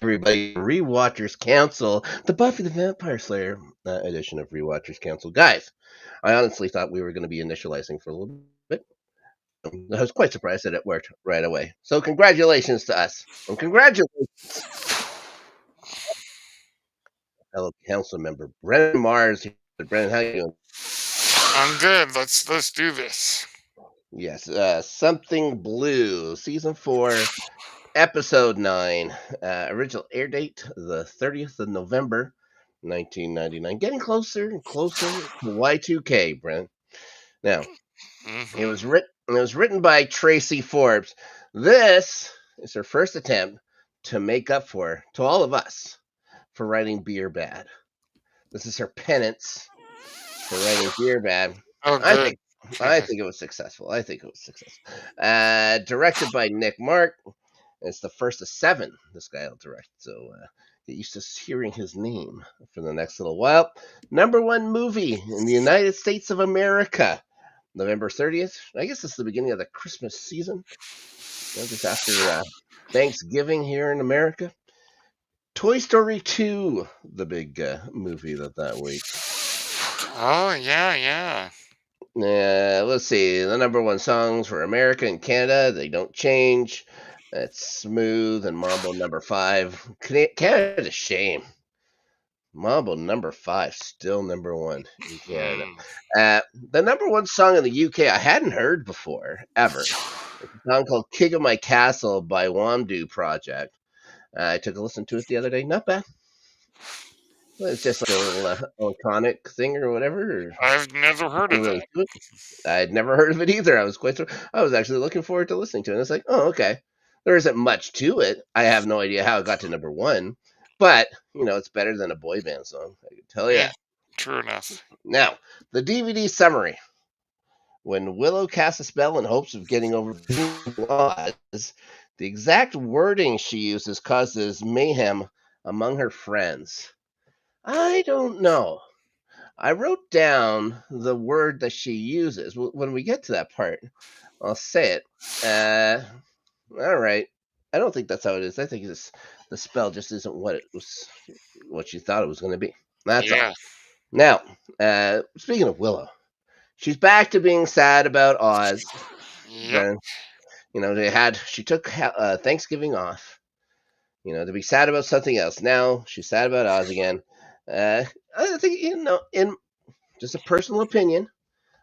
everybody, Rewatchers Council, the Buffy the Vampire Slayer edition of Rewatchers Council. Guys, I honestly thought we were going to be initializing for a little bit. I was quite surprised that it worked right away. So congratulations to us. And congratulations, fellow council member Brennan Mars. Brennan, how you doing? I'm good. Let's do this. Yes, Something Blue, Season 4, Episode 9. Original air date, the 30th of November, 1999. Getting closer and closer to Y2K, Brent. Now, it was written by Tracy Forbes. This is her first attempt to make up to all of us for writing Beer Bad. This is her penance for writing Beer Bad. Oh, good. I think it was successful. Directed by Nick Mark. It's the first of 7 this guy will direct. So get used to hearing his name for the next little while. Number 1 movie in the United States of America. November 30th. I guess it's the beginning of the Christmas season. Just after Thanksgiving here in America. Toy Story 2, the big movie that week. Oh, yeah. Let's see. The number 1 songs for America and Canada, they don't change. It's Smooth and Mambo number 5. Canada's a shame. Mambo number 5, still number 1 in Canada. The number 1 song in the UK I hadn't heard before, ever. It's a song called King of My Castle by Wamdu Project. I took a listen to it the other day. Not bad. It's just like a little iconic thing or whatever. I've never heard of it. I'd never heard of it either. I was actually looking forward to listening to it. And it's like, oh, okay. There isn't much to it. I have no idea how it got to number 1. But, it's better than a boy band song. I can tell you that. True enough. Now, the DVD summary. When Willow casts a spell in hopes of getting over laws, the exact wording she uses causes mayhem among her friends. I don't know. I wrote down the word that she uses. When we get to that part, I'll say it. All right. I don't think that's how it is. I think the spell just isn't what she thought it was going to be. That's all. Now, speaking of Willow, she's back to being sad about Oz. Yep. She took Thanksgiving off, to be sad about something else. Now she's sad about Oz again. I think, in just a personal opinion,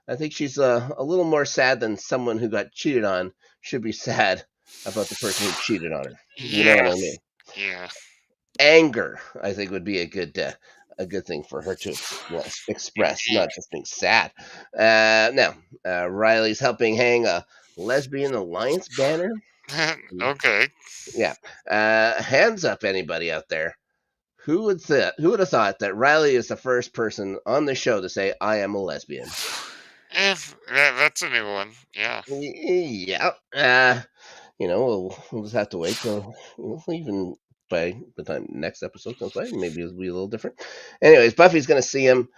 I think she's a little more sad than someone who got cheated on should be sad about the person who cheated on her. You know what I mean? Yeah. Anger, I think, would be a good thing for her to express, not just being sad. Now, Riley's helping hang a lesbian alliance banner. Okay. Yeah. Hands up, anybody out there. Who would have thought that Riley is the first person on the show to say, I am a lesbian? That's a new one. Yeah. Yeah. We'll just have to wait till even by the time next episode comes by, maybe it'll be a little different. Anyways, Buffy's gonna see him.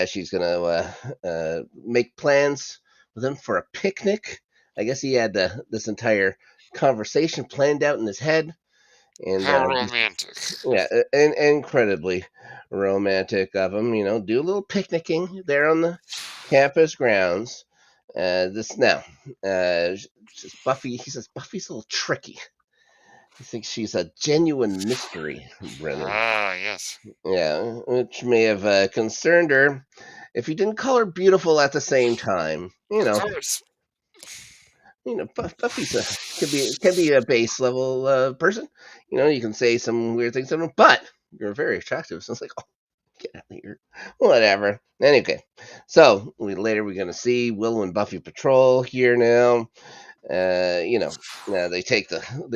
She's gonna make plans with him for a picnic. I guess he had this entire conversation planned out in his head. And how romantic. Yeah, and incredibly romantic of him. Do a little picnicking there on the campus grounds. Buffy. He says Buffy's a little tricky. He thinks she's a genuine mystery, Brennan. Ah, yes. Yeah, which may have concerned her if he didn't call her beautiful at the same time. Of course. Buffy's can be a base level person. You can say some weird things to him, but you're very attractive. So it's like, oh, get out of here. Whatever. Anyway, so we're going to see Willow and Buffy patrol here now. They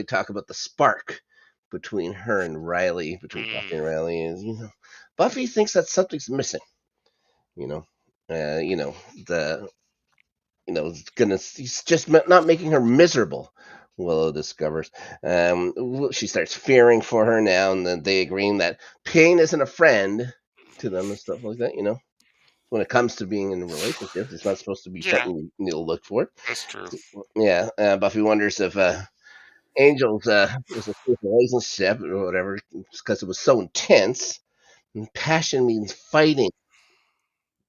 talk about the spark between her and Riley, between Buffy and Riley, and Buffy thinks that something's missing. He's just not making her miserable. Willow discovers. She starts fearing for her now, and then they agreeing that pain isn't a friend to them and stuff like that. When it comes to being in a relationship, it's not supposed to be something you need to look for. That's true. Yeah. Buffy wonders if Angel's was a relationship or whatever because it was so intense. And passion means fighting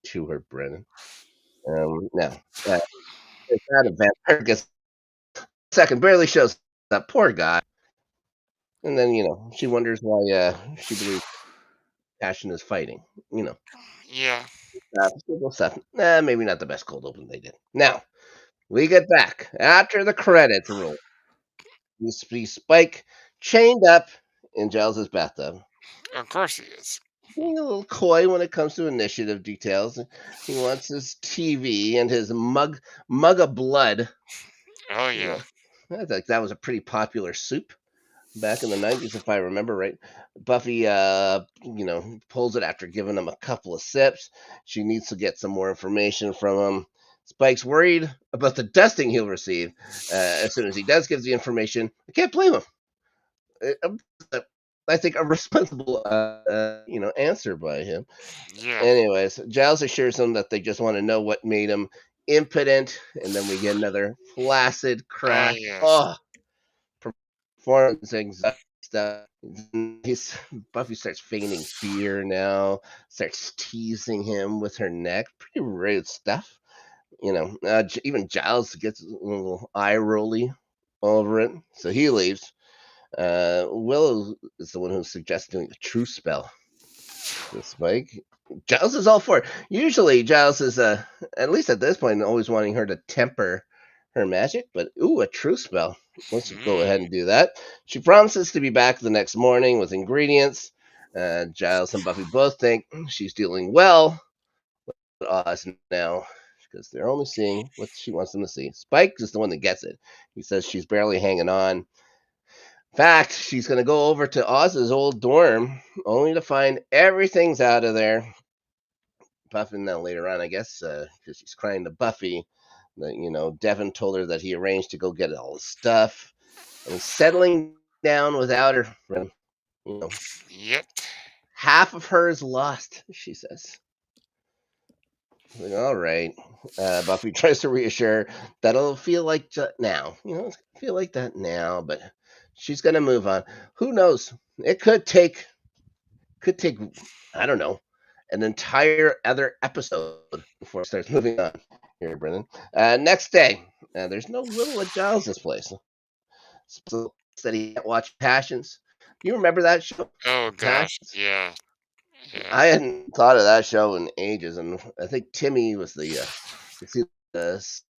to her, Brennan. Now, that a vampire gets second, barely shows that poor guy. And then, she wonders why she believes passion is fighting. You know, Yeah. simple stuff. Maybe not the best cold open they did. Now, we get back after the credits roll. We see Spike chained up in Giles' bathtub. Of course he is. Being a little coy when it comes to initiative details. He wants his TV and his mug of blood. Oh You yeah. know, I think that was a pretty popular soup back in the 90s, if I remember right. Buffy, pulls it after giving him a couple of sips. She needs to get some more information from him. Spike's worried about the dusting he'll receive as soon as he does give the information. I can't blame him. I think a responsible, answer by him. Yeah. Anyways, Giles assures them that they just want to know what made him impotent, and then we get another flaccid Oh crack. yes. Oh, performance anxiety stuff. He's Buffy starts feigning fear now, starts teasing him with her neck. Pretty rude stuff. Even Giles gets a little eye rolly over it, so he leaves. Willow is the one who suggests doing the truth spell to Spike. Giles is all for it. Usually, Giles is, at least at this point, always wanting her to temper her magic, but a truth spell. Let's go ahead and do that. She promises to be back the next morning with ingredients. Giles and Buffy both think she's dealing well with Oz now because they're only seeing what she wants them to see. Spike is the one that gets it. He says she's barely hanging on. In fact, she's going to go over to Oz's old dorm only to find everything's out of there. Buffy now later on, I guess, because she's crying to Buffy that, Devin told her that he arranged to go get all his stuff. And he's settling down without her. Yep. Half of her is lost, she says. Like, all right. Buffy tries to reassure that it'll feel like now. It's gonna feel like that now, but she's gonna move on. Who knows? It could take, I don't know, an entire other episode before it starts moving on here, Brennan. Next day, there's no Willow at Giles' place. So said he can't watch Passions. Do you remember that show, Oh gosh. Passions? Yeah. Yeah. I hadn't thought of that show in ages, and I think Timmy was the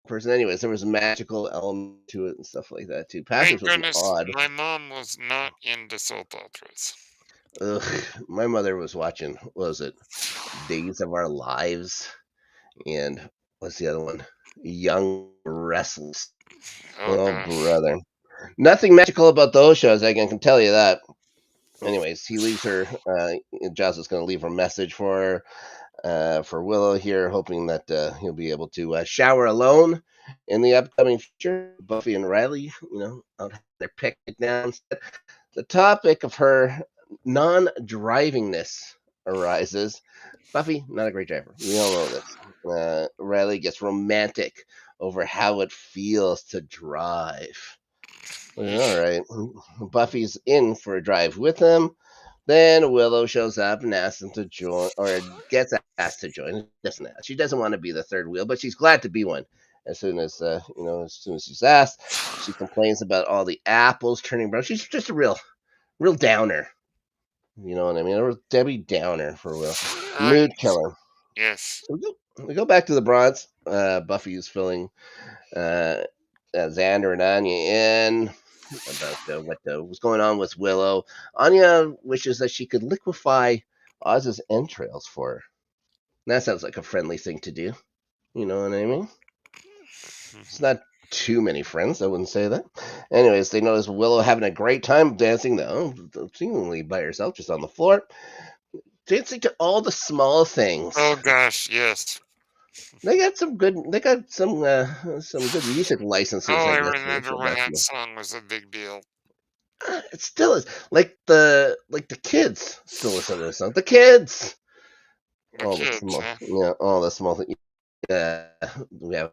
person. Anyways, there was a magical element to it and stuff like that too. Passions Thank was an goodness odd. my mom was not into soap operas. Ugh, my mother was watching. What was it? Days of Our Lives, and what's the other one? Young Restless. Oh Oh gosh. brother, nothing magical about those shows. I can tell you that. Anyways, he leaves her. Giles is going to leave a message for Willow here, hoping that he'll be able to shower alone in the upcoming future. Buffy and Riley, out their picnic now instead. The topic of her non-drivingness arises. Buffy, not a great driver. We all know this. Riley gets romantic over how it feels to drive. All right. Buffy's in for a drive with him. Then Willow shows up and asks him to join, or gets asked to join. She doesn't want to be the third wheel, but she's glad to be one. As soon as she's asked, she complains about all the apples turning brown. She's just a real downer. You know what I mean? A real Debbie Downer for Will. Mood Yes. killer. Yes. So we go back to the Bronze. Buffy is filling Xander and Anya in about what was going on with Willow. Anya wishes that she could liquefy Oz's entrails for her. That sounds like a friendly thing to do. You know what I mean? It's not too many friends, I wouldn't say that. Anyways, they notice Willow having a great time dancing, though, seemingly by herself, just on the floor. Dancing to all the small things. Oh gosh. Yes. They got some good. They got some good music licenses, Oh, I I guess. remember when that song was a big deal. It still is. Like the kids still listen to this song. The kids. The kids, huh? All the small things. Yeah, we have.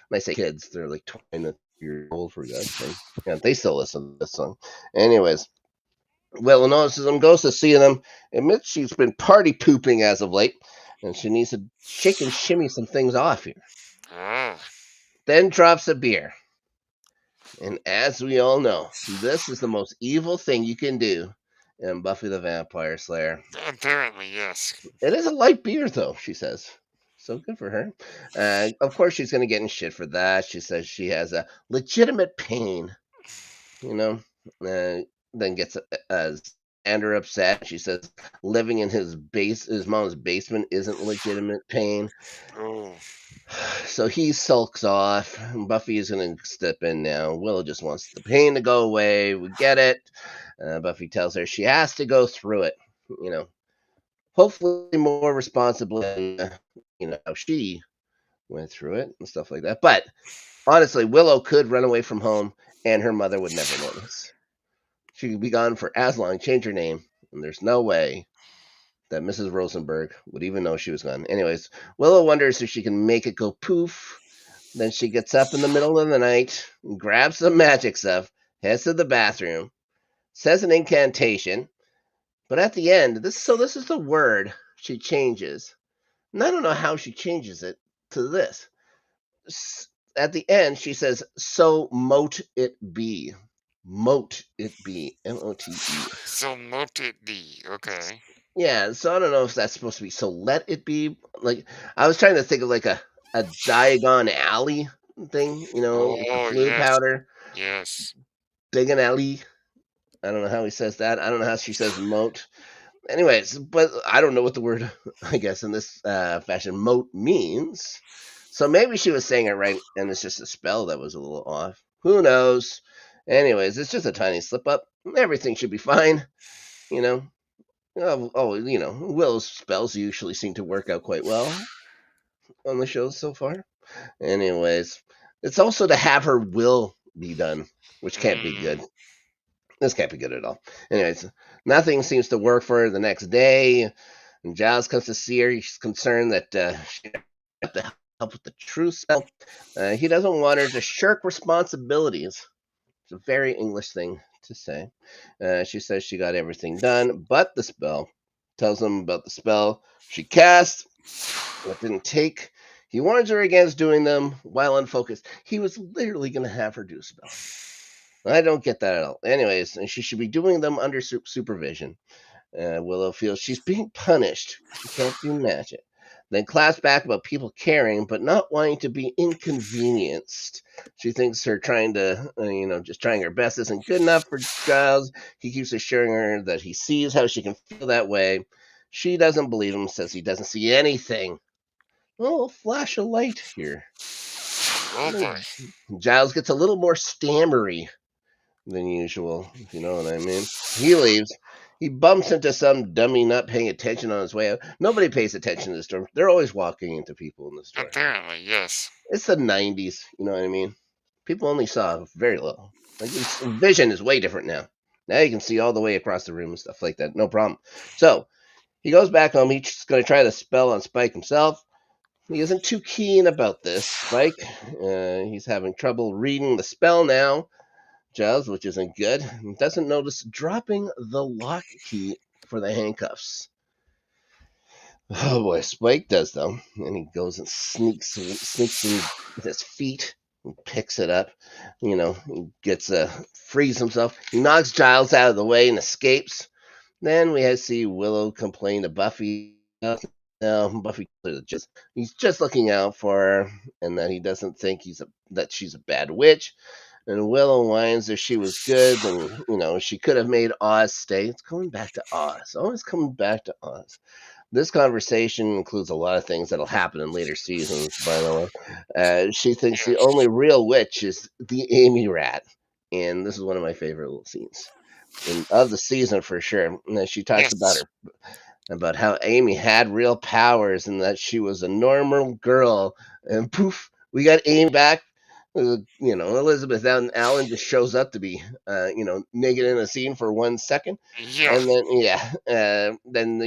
When I say kids, they're like 20 years old, for God's sake. Yeah, they still listen to this song. Anyways, Willow notices him, goes to see them, admits she's been party pooping as of late, and she needs to shake and shimmy some things off here. Oh. Then drops a beer. And as we all know, this is the most evil thing you can do in Buffy the Vampire Slayer. Apparently, yes. It is a light beer, though, she says. So good for her. Of course, she's going to get in shit for that. She says she has a legitimate pain, you know. Then gets Xander upset. She says living in his mom's basement isn't legitimate pain. Oh. So he sulks off. Buffy is going to step in now. Willow just wants the pain to go away. We get it. Buffy tells her she has to go through it. You know, hopefully more responsibly than how she went through it and stuff like that. But honestly, Willow could run away from home, and her mother would never notice. She could be gone for as long, change her name, and there's no way that Mrs. Rosenberg would even know she was gone. Anyways, Willow wonders if she can make it go poof. Then she gets up in the middle of the night, grabs some magic stuff, heads to the bathroom, says an incantation, but at the end, this is the word she changes. And I don't know how she changes it to this. At the end, she says, "So mote it be." Mote it be. MOTE. So mote it be. Okay. Yeah, so I don't know if that's supposed to be "so let it be." Like, I was trying to think of like a Diagon Alley thing, with the Oh, flu yes. powder. Yes. Diagon Alley. I don't know how he says that. I don't know how she says moat. Anyways, but I don't know what the word, I guess, in this fashion, moat means. So maybe she was saying it right, and it's just a spell that was a little off. Who knows? Anyways, it's just a tiny slip up. Everything should be fine. You know. Willow's spells usually seem to work out quite well on the shows so far. Anyways, it's also to have her will be done, which can't be good. This can't be good at all. Anyways, nothing seems to work for her the next day. And Giles comes to see her. He's concerned that she has to help with the true spell. He doesn't want her to shirk responsibilities. It's a very English thing to say. She says she got everything done but the spell. Tells him about the spell she cast, what didn't take. He warns her against doing them while unfocused. He was literally going to have her do a spell. I don't get that at all. Anyways, and she should be doing them under supervision. Willow feels she's being punished. She can't do magic. Then claps back about people caring but not wanting to be inconvenienced. She thinks her trying to, just trying her best isn't good enough for Giles. He keeps assuring her that he sees how she can feel that way. She doesn't believe him, says he doesn't see anything. Oh, flash of light here. Oh boy. Giles gets a little more stammery than usual, if you know what I mean. He leaves. He bumps into some dummy not paying attention on his way out. Nobody pays attention to the store. They're always walking into people in the store. Apparently, yes. It's the 90s, you know what I mean? People only saw very little. Like, vision is way different now. Now you can see all the way across the room and stuff like that. No problem. So, he goes back home. He's going to try the spell on Spike himself. He isn't too keen about this, Spike. He's having trouble reading the spell now. Giles, which isn't good, doesn't notice dropping the lock key for the handcuffs. Oh boy, Spike does though, and he goes and sneaks in with his feet and picks it up. He gets frees himself. He knocks Giles out of the way and escapes. Then we see Willow complain to Buffy. No, Buffy he's just looking out for her, and that he doesn't think that she's a bad witch. And Willow whines if she was good, then she could have made Oz stay. It's coming back to Oz. Always coming back to Oz. This conversation includes a lot of things that'll happen in later seasons, by the way. She thinks the only real witch is the Amy rat. And this is one of my favorite little scenes of the season for sure. And then she talks about how Amy had real powers and that she was a normal girl. And poof, we got Amy back. Elizabeth Allen just shows up to be, naked in a scene for 1 second. Yeah. And then,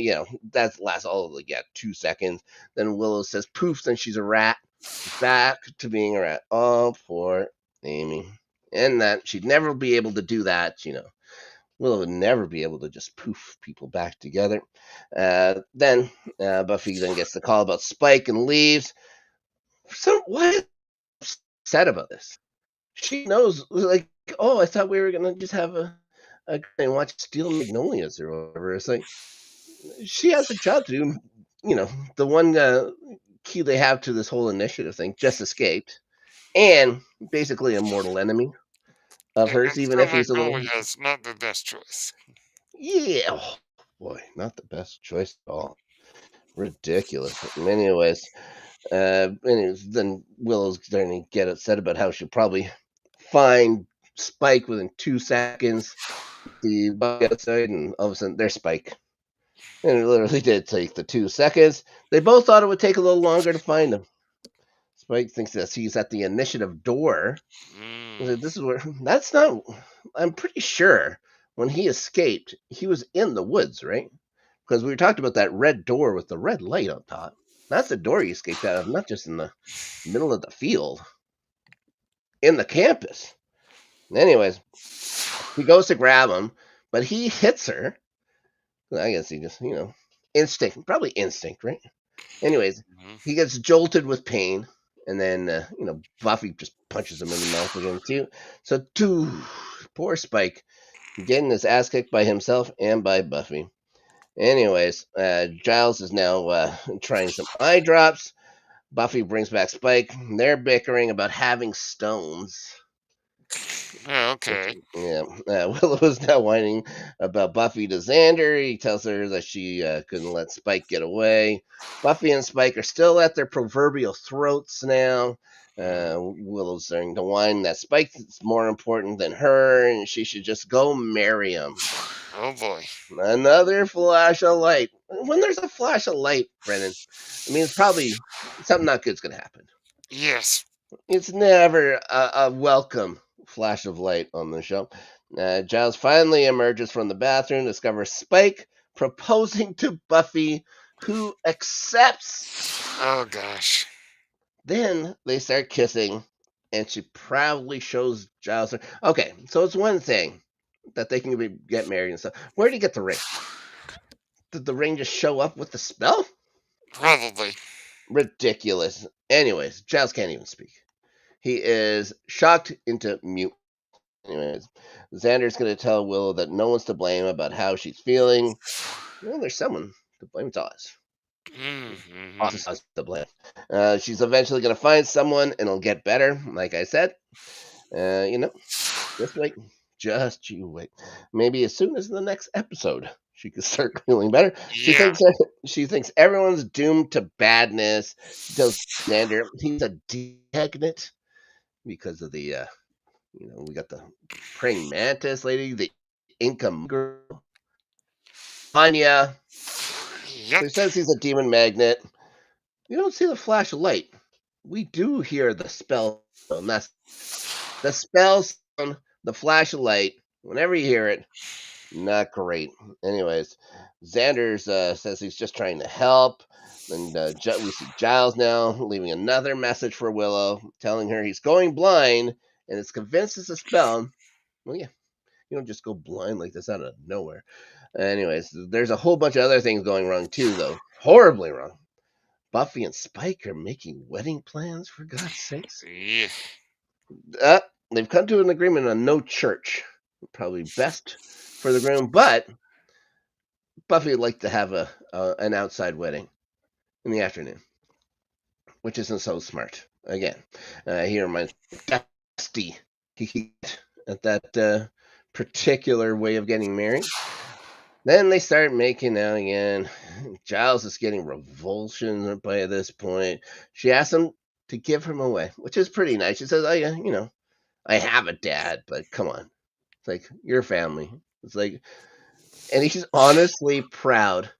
that lasts all of 2 seconds. Then Willow says poof, then she's a rat. Back to being a rat. Oh, poor Amy, and that she'd never be able to do that. Willow would never be able to just poof people back together. Then Buffy then gets the call about Spike and leaves. Why is she upset about this? She knows, like, oh, I thought we were gonna just have a and watch Steel Magnolias or whatever. It's like she has a job to do. The one key they have to this whole initiative thing just escaped, and basically a mortal enemy of hers, And even Steel if he's a little. Magnolia is not the best choice. Yeah, oh, boy, not the best choice at all. Ridiculous. Anyways, then Willow's starting to get upset about how she'll probably find Spike within 2 seconds. The bug outside, and all of a sudden there's Spike. And it literally did take the 2 seconds. They both thought it would take a little longer to find him. Spike thinks that he's at the initiative door. This is where. That's not. I'm pretty sure when he escaped, he was in the woods, right? Because we talked about that red door with the red light on top. That's the door he escaped out of, not just in the middle of the field. In the campus. Anyways, he goes to grab him, but he hits her. I guess he just, instinct. Probably instinct, right? Anyways, he gets jolted with pain, and then, Buffy just punches him in the mouth again, too. So, poor Spike, getting his ass kicked by himself and by Buffy. Anyways, Giles is now trying some eye drops. Buffy brings back Spike. They're bickering about having stones. Okay. Yeah. Willow is now whining about Buffy to Xander. He tells her that she couldn't let Spike get away. Buffy and Spike are still at their proverbial throats now. Willow's starting to whine that Spike is more important than her, and she should just go marry him. Oh boy. Another flash of light. When there's a flash of light, Brennan, I mean, it's probably something not good's going to happen. Yes. It's never a welcome flash of light on the show. Giles finally emerges from the bathroom, discovers Spike proposing to Buffy, who accepts. Oh gosh. Then they start kissing, and she proudly shows Giles her. Okay, so it's one thing that they can get married and stuff. Where did he get the ring? Did the ring just show up with the spell? Probably. Ridiculous. Anyways, Giles can't even speak. He is shocked into mute. Anyways, Xander's going to tell Willow that no one's to blame about how she's feeling. Well, there's someone to blame. It's Oz. Oz to blame. She's eventually going to find someone and it'll get better, like I said. Just wait. Just you wait. Maybe as soon as the next episode, she could start feeling better. Yeah. She thinks everyone's doomed to badness. She tells Xander he's a degegnate because of the, we got the praying mantis lady, the Inca girl, Anya. Yep. So he says he's a demon magnet. You don't see the flash of light. We do hear the spell sound. That's the spell sound, the flash of light. Whenever you hear it, not great. Anyways, Xander says he's just trying to help. And we see Giles now leaving another message for Willow, telling her he's going blind and is convinced it's a spell. Well, yeah, you don't just go blind like this out of nowhere. Anyways, there's a whole bunch of other things going wrong too, though. Horribly wrong. Buffy and Spike are making wedding plans, for God's sakes. Yeah. They've come to an agreement on no church. Probably best for the groom, but Buffy would like to have an outside wedding in the afternoon, which isn't so smart. Again, he reminds me of Dusty at that particular way of getting married. Then they start making out again. Giles is getting revulsion by this point. She asks him to give him away, which is pretty nice. She says, "Oh, I have a dad, but come on, it's like your family." It's like, and he's honestly proud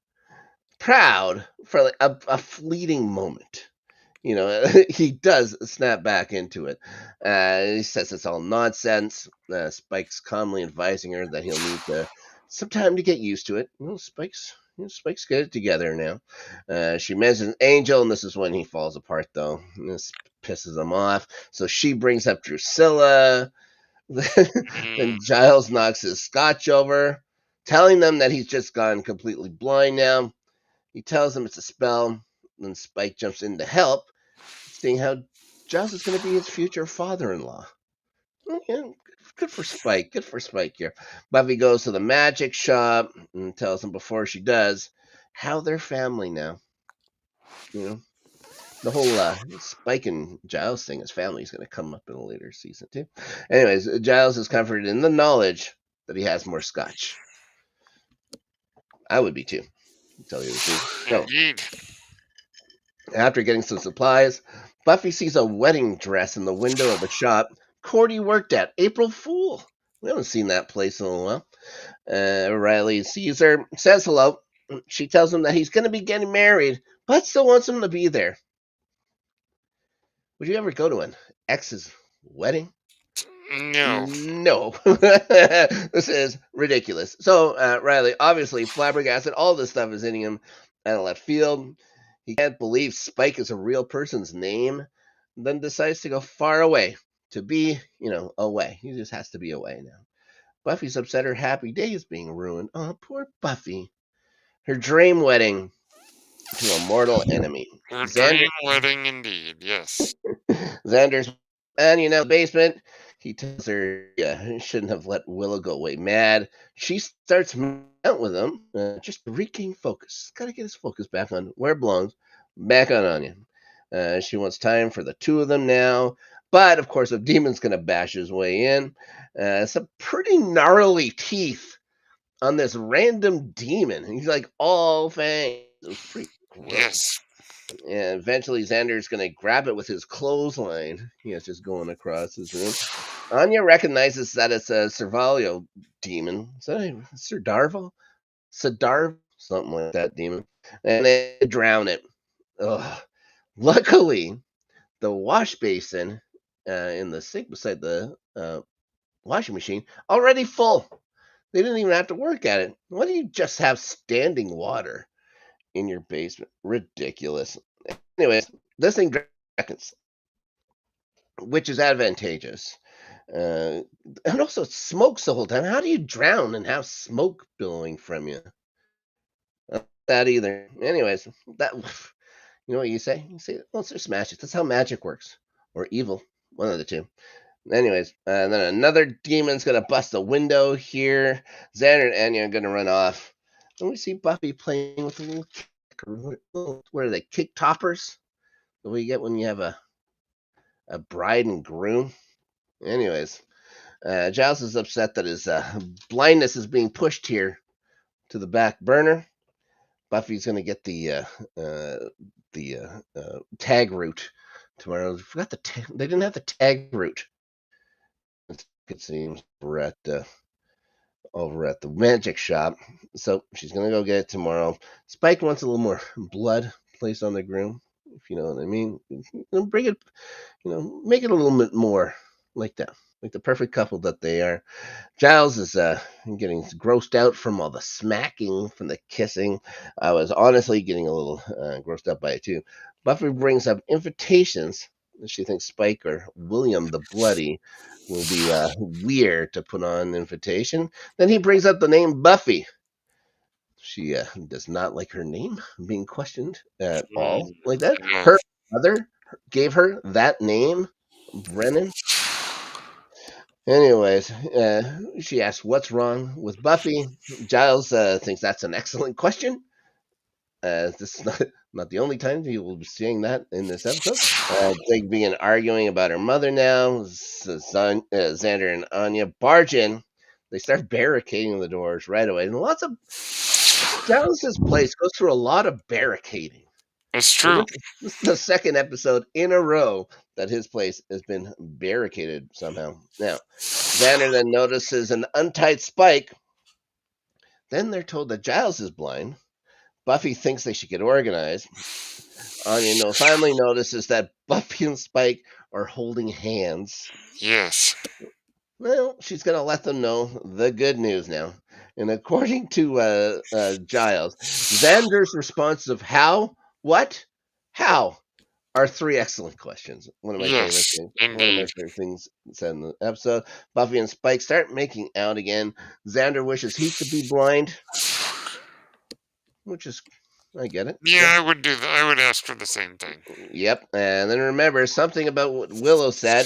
for like a fleeting moment. He does snap back into it. He says it's all nonsense. Spike's calmly advising her that he'll need some time to get used to it. Spike's Spike's good together now. She mentions Angel, and this is when he falls apart, though. This pisses him off. So she brings up Drusilla. Then Giles knocks his scotch over, telling them that he's just gone completely blind now. He tells them it's a spell. Then Spike jumps in to help, seeing how Giles is going to be his future father-in-law. Yeah, good for Spike. Good for Spike here. Buffy goes to the magic shop and tells him before she does how they're family now. The whole Spike and Giles thing as family is going to come up in a later season too. Anyways, Giles is comforted in the knowledge that he has more scotch. I would be too, to tell you the truth. So, Indeed. after getting some supplies, Buffy sees a wedding dress in the window of the shop Cordy worked at. April Fool. We haven't seen that place in a while. Riley sees her, says hello. She tells him that he's going to be getting married, but still wants him to be there. Would you ever go to an ex's wedding? No. This is ridiculous. So Riley, obviously flabbergasted, all this stuff is hitting him out of left field. He can't believe Spike is a real person's name, then decides to go far away to be, away. He just has to be away now. Buffy's upset her happy day is being ruined. Oh, poor Buffy. Her dream wedding to a mortal enemy. Her dream wedding indeed, yes. Xander's basement. He tells her, he shouldn't have let Willow go away mad. She starts out with him, just to regain focus. Got to get his focus back on where it belongs, back on Anya. She wants time for the two of them now. But, of course, a demon's going to bash his way in. Some pretty gnarly teeth on this random demon. He's like all fangs. It was pretty gross. Yes. And eventually Xander's going to grab it with his clothesline. He's just going across his room. Anya recognizes that it's a Servalio demon. Is that a Sidarvo? Sidarvo? Something like that demon. And they drown it. Ugh. Luckily, the wash basin in the sink beside the washing machine already full. They didn't even have to work at it. Why do you just have standing water in your basement? Ridiculous. Anyways, this thing seconds, which is advantageous. And also, it smokes the whole time. How do you drown and have smoke billowing from you? Not that either. Anyways, that you know what you say? You say, well, it's just magic. That's how magic works. Or evil. One of the two. Anyways, then another demon's going to bust a window here. Xander and Anya are going to run off. And we see Buffy playing with a little kick. What are they? Kick toppers? The way you get when you have a bride and groom. Anyways, Giles is upset that his blindness is being pushed here to the back burner. Buffy's going to get the tag route tomorrow. I forgot they didn't have the tag route. It seems over at the magic shop. So she's going to go get it tomorrow. Spike wants a little more blood placed on the groom, if you know what I mean. Bring it, make it a little bit more like that, like the perfect couple that they are. Giles is getting grossed out from all the smacking, from the kissing. I was honestly getting a little grossed out by it too. Buffy brings up invitations. She thinks Spike or William the Bloody will be weird to put on an invitation. Then he brings up the name Buffy. She does not like her name being questioned at all like that. Her mother gave her that name, Brennan. Anyways, she asks what's wrong with Buffy. Giles thinks that's an excellent question. This is not the only time he will be seeing that in this episode. They begin arguing about her mother now. Xander and Anya barge in. They start barricading the doors right away. And lots of Giles' place goes through a lot of barricading. It's true. This is the second episode in a row that his place has been barricaded somehow. Now, Xander then notices an untied Spike. Then they're told that Giles is blind. Buffy thinks they should get organized. Anya finally notices that Buffy and Spike are holding hands. Yes. Well, she's going to let them know the good news now. And according to Giles, Xander's responses of how, what, how are three excellent questions. One of my favorite Yes, things. One of my indeed. favorite things said in the episode. Buffy and Spike start making out again. Xander wishes he could be blind, which is, I get it. Yeah, Sure. I would do that. I would ask for the same thing. Yep. And then remember something about what Willow said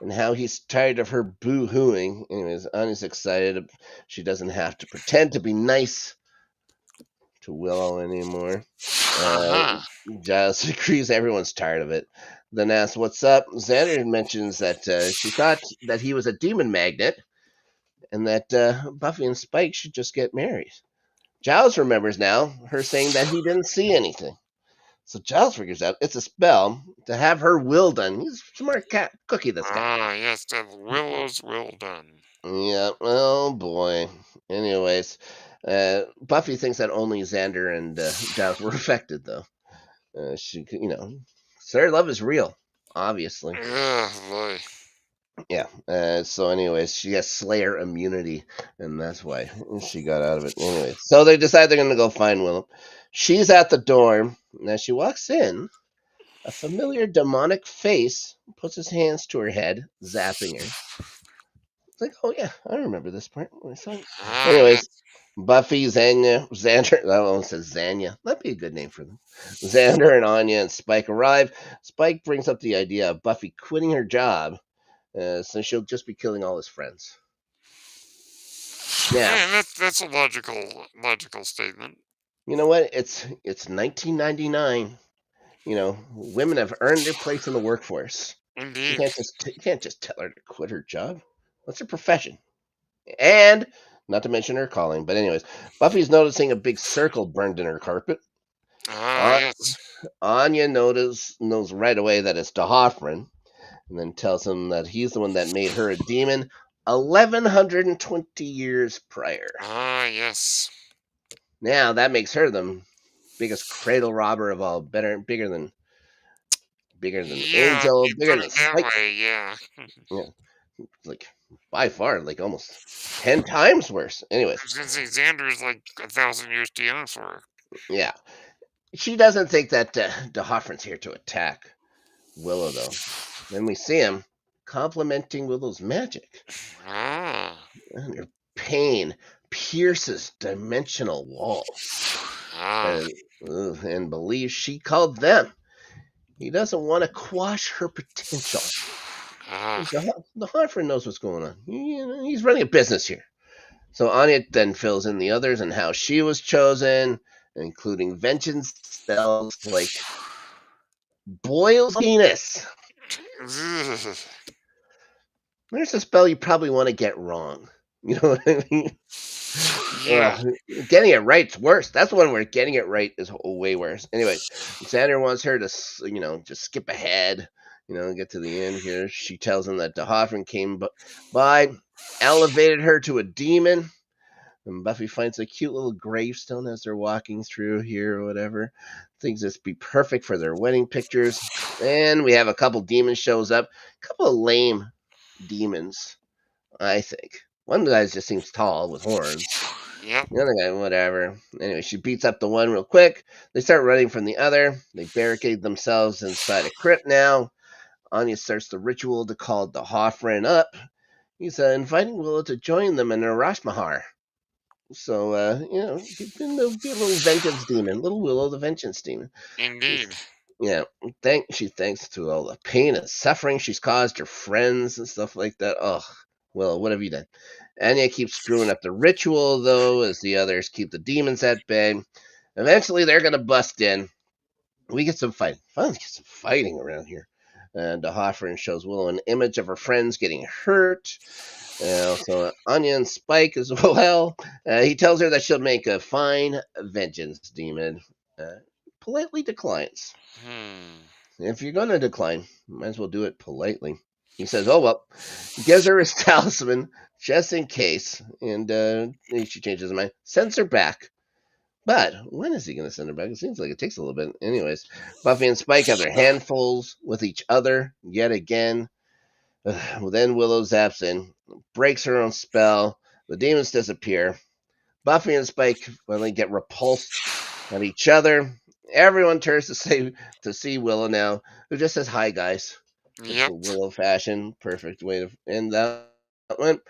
and how he's tired of her boo-hooing. Anyways, Anya's excited. She doesn't have to pretend to be nice to Willow anymore. Uh, Uh-huh. Giles agrees everyone's tired of it. Then asks, "What's up?" Xander mentions that she thought that he was a demon magnet and that Buffy and Spike should just get married. Giles remembers now her saying that he didn't see anything. So Giles figures out it's a spell to have her will done. He's a smart cat cookie, this guy. Ah, yes, that Willow's will done. Yeah, oh boy. Anyways, Buffy thinks that only Xander and Giles were affected, though. Their love is real, obviously. Ugh, boy. Yeah. So, anyways, she has Slayer immunity, and that's why she got out of it. Anyways, so they decide they're going to go find Willow. She's at the door. Now she walks in. A familiar demonic face puts his hands to her head, zapping her. It's like, oh yeah, I remember this part. Ah, Anyways, yes. Buffy, Xander, that one says Zanya. That'd be a good name for them. Xander and Anya and Spike arrive. Spike brings up the idea of Buffy quitting her job, since she'll just be killing all his friends. Now, Yeah, that's a logical statement. you know what? It's 1999. Women have earned their place in the workforce. Indeed. You can't just tell her to quit her job. That's her profession. And not to mention her calling. But anyways, Buffy's noticing a big circle burned in her carpet. Ah, Uh, yes. Anya knows right away that it's Dahofran, and then tells him that he's the one that made her a demon 1120 years prior. Ah, yes. Now that makes her the biggest cradle robber of all, bigger than Yeah, if Angel, you bigger put than it that Spike. way, yeah. Yeah, like by far, like almost 10 times worse. I Anyways, was gonna say Xander's like 1,000 years too young for her. yeah, she doesn't think that Dahofran's here to attack Willow, though. Then we see him complimenting Willow's magic, Ah. and her pain pierces dimensional walls, Ah. and believes she called them. He doesn't want to quash her potential. Ah. The Hartford knows what's going on. He's running a business here. So Anya then fills in the others and how she was chosen, including vengeance spells like Boyle's penis. Ugh. There's a spell you probably want to get wrong. You know what I mean? Yeah. Getting it right's worse. That's the one where getting it right is way worse. Anyway, Xander wants her to, just skip ahead, get to the end here. She tells him that Dahofran came by, elevated her to a demon, and Buffy finds a cute little gravestone as they're walking through here or whatever. Thinks this be perfect for their wedding pictures. And we have a couple demons shows up. A couple of lame demons, I think. One of the guys just seems tall with horns. Yep. The other guy, whatever. Anyway, she beats up the one real quick. They start running from the other. They barricade themselves inside a crypt now. Anya starts the ritual to call the Hoffren up. He's inviting Willow to join them in Arashmahar. So, be a little vengeance demon. Little Willow the vengeance demon. Indeed. Yeah, she thanks to all the pain and suffering she's caused her friends and stuff like that. Oh, well, what have you done? Anya keeps screwing up the ritual, though, as the others keep the demons at bay. Eventually, they're going to bust in. We get some fighting. Finally, get some fighting around here. And Hoffman shows Willow an image of her friends getting hurt. Also, Anya and Spike as well. He tells her that she'll make a fine vengeance demon. Politely declines. If you're going to decline, might as well do it politely. He says, oh, well, gives her his talisman just in case. And she changes her mind, sends her back. But when is he going to send her back? It seems like it takes a little bit. Anyways, Buffy and Spike have their handfuls with each other yet again. Then Willow zaps in, breaks her own spell. The demons disappear. Buffy and Spike finally get repulsed at each other. Everyone turns to see Willow now, who just says, "Hi, guys." Yep. Typical Willow fashion. Perfect way to end that one.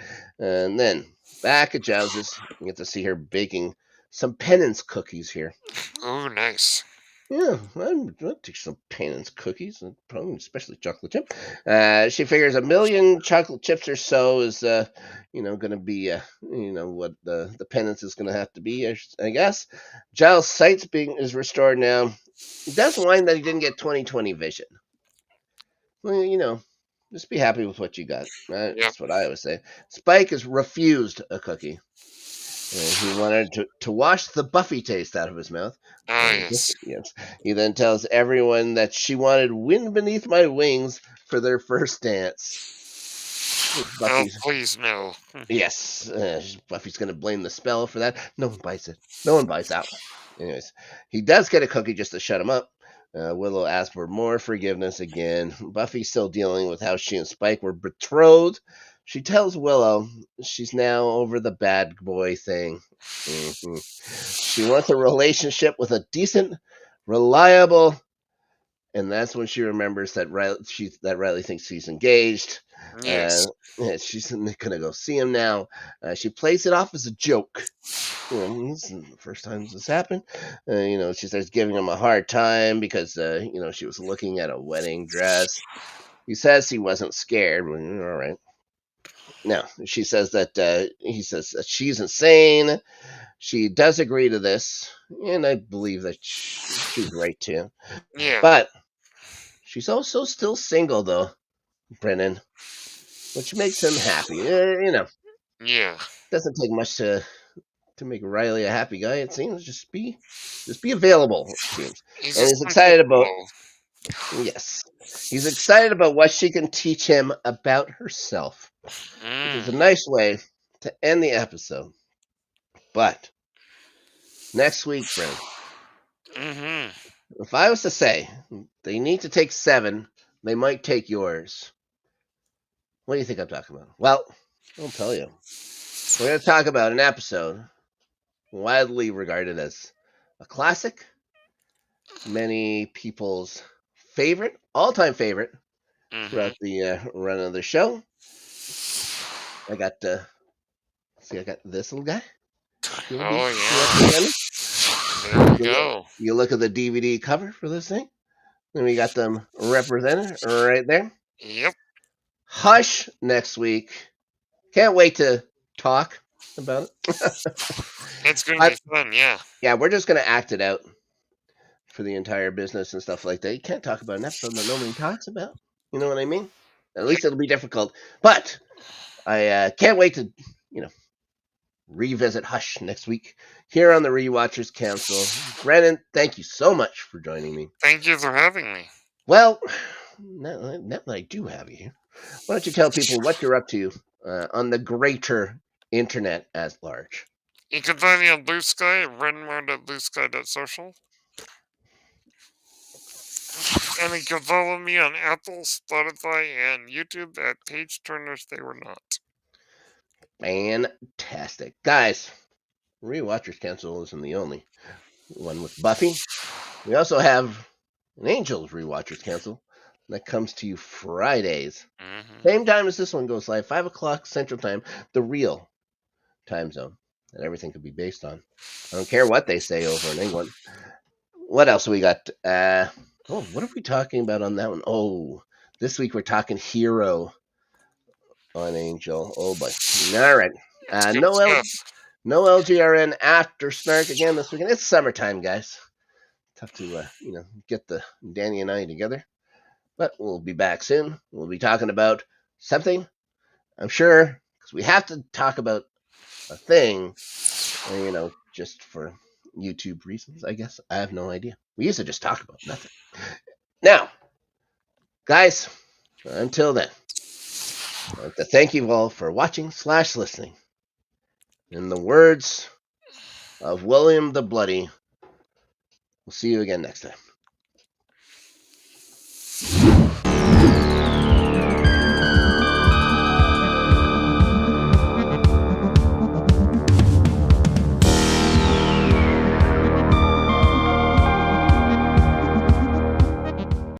And then back at Giles's, you get to see her baking some penance cookies here. Oh, nice. Yeah, I'll take some penance cookies, probably especially chocolate chip. She figures a million chocolate chips or so is, going to be, what the penance is going to have to be, I guess. Giles' sight is restored now. He does whine that he didn't get 20/20 vision. Well, just be happy with what you got. Yep. That's what I always say. Spike has refused a cookie. He wanted to wash the Buffy taste out of his mouth. Ah, yes. Yes. He then tells everyone that she wanted "Wind Beneath My Wings" for their first dance. Oh, Buffy's please, no. yes. Buffy's going to blame the spell for that. No one buys it. No one buys that one. Anyways, he does get a cookie just to shut him up. Willow asks for more forgiveness again. Buffy's still dealing with how she and Spike were betrothed. She tells Willow she's now over the bad boy thing. Mm-hmm. She wants a relationship with a decent, reliable, and that's when she remembers that Riley thinks she's engaged. Yes. She's gonna go see him now. She plays it off as a joke. This is the first time this has happened. She starts giving him a hard time because she was looking at a wedding dress. He says he wasn't scared. Well, all right. No, she says that he says that she's insane. She does agree to this, and I believe that she's right too. Yeah. But she's also still single, though, Brennan, which makes him happy. Yeah. Doesn't take much to make Riley a happy guy. It seems just be available. It seems, He's and a he's simple excited about fellow. yes, he's excited about what she can teach him about herself, which is a nice way to end the episode. But next week, Brennan, Mm-hmm. if I was to say they need to take 7, they might take yours. What do you think I'm talking about? Well, I'll tell you. We're going to talk about an episode widely regarded as a classic, many people's favorite, all-time favorite throughout the run of the show. I got this little guy. Oh, yeah. There we go. You look at the DVD cover for this thing, and we got them represented right there. Yep. Hush next week. Can't wait to talk about it. It's going to be fun, yeah. Yeah, we're just going to act it out for the entire business and stuff like that. You can't talk about an episode that nobody talks about. You know what I mean? At least it'll be difficult. But I can't wait to, revisit Hush next week here on the Rewatchers Council. Brennan, thank you so much for joining me. Thank you for having me. Well, now that I do have you here, why don't you tell people what you're up to on the greater internet at large? You can find me on Blue Sky at redmond.bluesky.social. And you can follow me on Apple, Spotify, and YouTube at Page Turners They Were Not. Fantastic. Guys, Rewatchers Council isn't the only one with Buffy. We also have an Angels Rewatchers Council that comes to you Fridays. Mm-hmm. Same time as this one goes live, 5 o'clock Central Time, the real time zone that everything could be based on. I don't care what they say over in England. What else we got? What are we talking about on that one? Oh, this week we're talking Hero on Angel. Oh boy. All right. No LGRN after Snark again this weekend. It's summertime, guys. Tough to get the Danny and I together. But we'll be back soon. We'll be talking about something, I'm sure, because we have to talk about a thing, just for YouTube reasons, I guess. I have no idea. We used to just talk about nothing. Now, guys, until then, I'd like to thank you all for watching / listening. In the words of William the Bloody, we'll see you again next time.